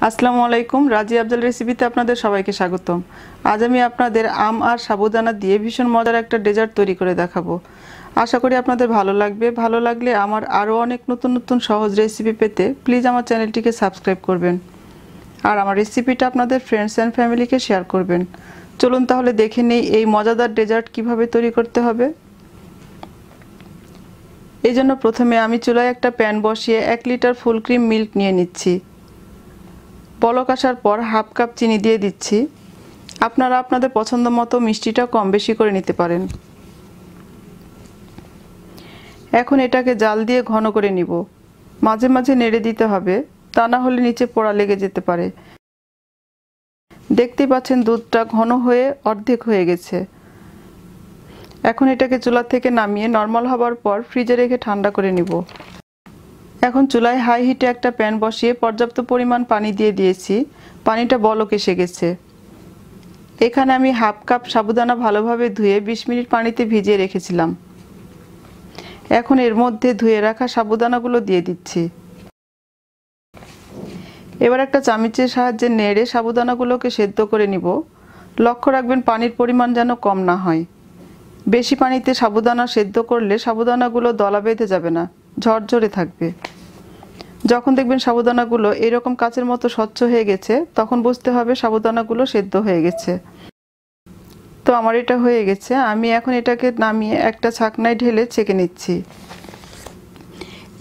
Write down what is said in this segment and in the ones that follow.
আসসালামু আলাইকুম, রাজিয়া রেসিপিতে আপনাদের সবাইকে স্বাগতম। আজ আমি আপনাদের আম আর সাবুদানা দিয়ে ভীষণ মজার একটা ডেজার্ট তৈরি করে দেখাবো। আশা করি আপনাদের ভালো লাগবে। ভালো লাগলে আমার আরও অনেক নতুন নতুন সহজ রেসিপি পেতে প্লিজ আমার চ্যানেলটিকে সাবস্ক্রাইব করবেন আর আমার রেসিপিটা আপনাদের ফ্রেন্ডস অ্যান্ড ফ্যামিলিকে শেয়ার করবেন। চলুন তাহলে দেখে নেই এই মজাদার ডেজার্ট কিভাবে তৈরি করতে হবে। এই জন্য প্রথমে আমি চুলায় একটা প্যান বসিয়ে 1 লিটার ফুল ক্রিম মিল্ক নিয়ে নিচ্ছি। বলক আসার পর হাফ কাপ চিনি দিয়ে দিচ্ছি। আপনারা আপনাদের পছন্দ মতো মিষ্টিটা কম বেশি করে নিতে পারেন। এখন এটাকে জাল দিয়ে ঘন করে নিব। মাঝে মাঝে নেড়ে দিতে হবে, তা না হলে নিচে পোড়া লেগে যেতে পারে। দেখতেই পাচ্ছেন দুধটা ঘন হয়ে অর্ধেক হয়ে গেছে। এখন এটাকে চুলা থেকে নামিয়ে নরমাল হবার পর ফ্রিজে রেখে ঠান্ডা করে নিব। এখন চুলায় হাই হিটে একটা প্যান বসিয়ে পর্যাপ্ত পরিমাণ পানি দিয়ে দিয়েছি। পানিটা বলক এসে গেছে। এখানে আমি হাফ কাপ সাবুদানা ভালোভাবে ধুয়ে 20 মিনিট পানিতে ভিজিয়ে রেখেছিলাম। এখন এর মধ্যে ধুয়ে রাখা সাবুদানাগুলো দিয়ে দিচ্ছি। এবার একটা চামচের সাহায্যে নেড়ে সাবুদানাগুলোকে সেদ্ধ করে নিব। লক্ষ্য রাখবেন পানির পরিমাণ যেন কম না হয়। বেশি পানিতে সাবুদানা সেদ্ধ করলে সাবুদানাগুলো দলা বেঁধে যাবে না, ঝরঝরে থাকবে। যখন দেখবেন সাবুদানাগুলো এরকম কাচের মতো স্বচ্ছ হয়ে গেছে, তখন বুঝতে হবে সাবুদানাগুলো সেদ্ধ হয়ে গেছে। তো আমার এটা হয়ে গেছে। আমি এখন এটাকে নামিয়ে একটা ছাকনায় ঢেলে ছেঁকে নিচ্ছি।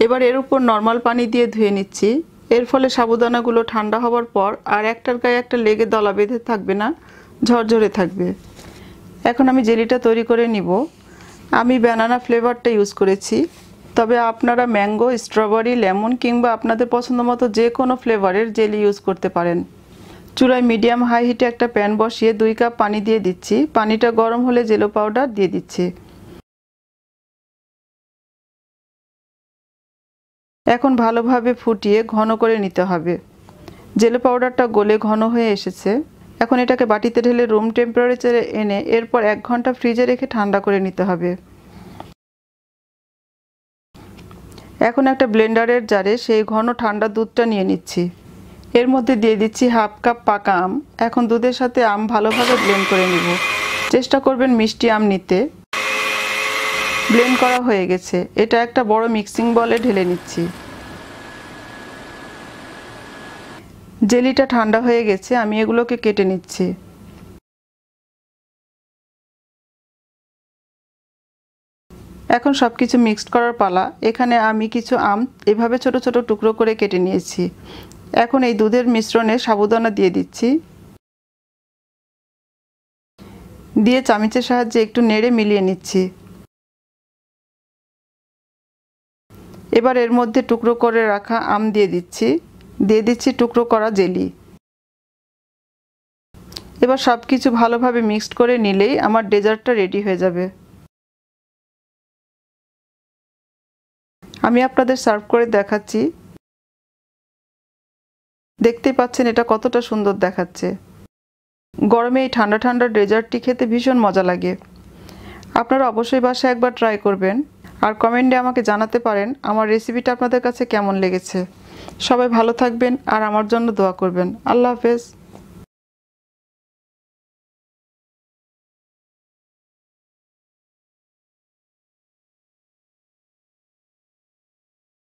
এবার এর উপর নর্মাল পানি দিয়ে ধুয়ে নিচ্ছি। এর ফলে সাবুদানাগুলো ঠান্ডা হওয়ার পর আর একটার গায়ে একটা লেগে দলা বেঁধে থাকবে না, ঝরঝরে থাকবে। এখন আমি জেলিটা তৈরি করে নিব। আমি ব্যানানা ফ্লেভারটা ইউজ করেছি, তবে আপনারা ম্যাঙ্গো, স্ট্রবেরি, লেমন কিংবা আপনাদের পছন্দ মতো যে কোনো ফ্লেভারের জেলি ইউজ করতে পারেন। চুলায় মিডিয়াম হাই হিটে একটা প্যান বসিয়ে 2 কাপ পানি দিয়ে দিচ্ছি। পানিটা গরম হলে জেলো পাউডার দিয়ে দিচ্ছি। এখন ভালোভাবে ফুটিয়ে ঘন করে নিতে হবে। জেলো পাউডারটা গলে ঘন হয়ে এসেছে। এখন এটাকে বাটিতে ঢেলে রুম টেম্পারেচারে এনে এরপর 1 ঘন্টা ফ্রিজে রেখে ঠান্ডা করে নিতে হবে। এখন একটা ব্লেন্ডারের জারে সেই ঘন ঠান্ডা দুধটা নিয়ে নিচ্ছি। এর মধ্যে দিয়ে দিচ্ছি হাফ কাপ পাকা আম। এখন দুধের সাথে আম ভালোভাবে ব্লেন্ড করে নিব। চেষ্টা করবেন মিষ্টি আম নিতে। ব্লেন্ড করা হয়ে গেছে। এটা একটা বড় মিক্সিং বলে ঢেলে নিচ্ছি। জেলিটা ঠান্ডা হয়ে গেছে, আমি এগুলোকে কেটে নিচ্ছি। এখন সবকিছু মিক্সড করার পালা। এখানে আমি কিছু আম এভাবে ছোট ছোট টুকরো করে কেটে নিয়েছি। এখন এই দুধের মিশ্রণে সাবুদানা দিয়ে দিচ্ছি। দিয়ে চামচের সাহায্যে একটু নেড়ে মিলিয়ে নিচ্ছি। এবার এর মধ্যে টুকরো করে রাখা আম দিয়ে দিচ্ছি টুকরো করা জেলি। এবার সবকিছু ভালোভাবে মিক্সড করে নিলেই আমার ডেজার্টটা রেডি হয়ে যাবে। আমি আপনাদের সার্ভ করে দেখাচ্ছি। দেখতেই পাচ্ছেন এটা কতটা সুন্দর দেখাচ্ছে। গরমে এই ঠান্ডা ঠান্ডা ডেজার্টটি খেতে ভীষণ মজা লাগে। আপনারা অবশ্যই বাসায় একবার ট্রাই করবেন আর কমেন্টে আমাকে জানাতে পারেন আমার রেসিপিটা আপনাদের কাছে কেমন লেগেছে। সবাই ভালো থাকবেন আর আমার জন্য দোয়া করবেন। আল্লাহ হাফেজ।